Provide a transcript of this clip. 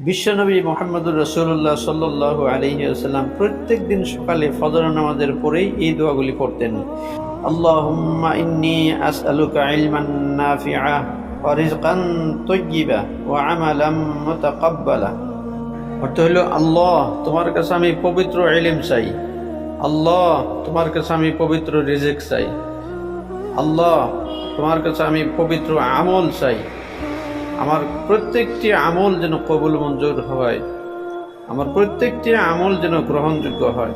বিশ্বনবী মুহাম্মদুর রাসূলুল্লাহ সাল্লাল্লাহু আলাইহি ওয়াসাল্লাম প্রত্যেক দিন সকালে ফজর নামাজের পরেই এই দোয়াগুলি পড়তেন। আল্লাহুম্মা ইন্নী আসআলুকা ইলমান নাফিআ ওয়া রিজকান তাইয়্যিবা ওয়া আমালান মুতাকাব্বালা। অর্থ হলো, আল্লাহ তোমার কাছে আমি পবিত্র ইলম চাই, আল্লাহ তোমার কাছে আমি পবিত্র রিজিক চাই, আল্লাহ তোমার কাছে আমি পবিত্র আমল চাই। আমার প্রত্যেকটি আমল যেন কবুল মঞ্জুর হয়, আমার প্রত্যেকটি আমল যেন গ্রহণযোগ্য হয়।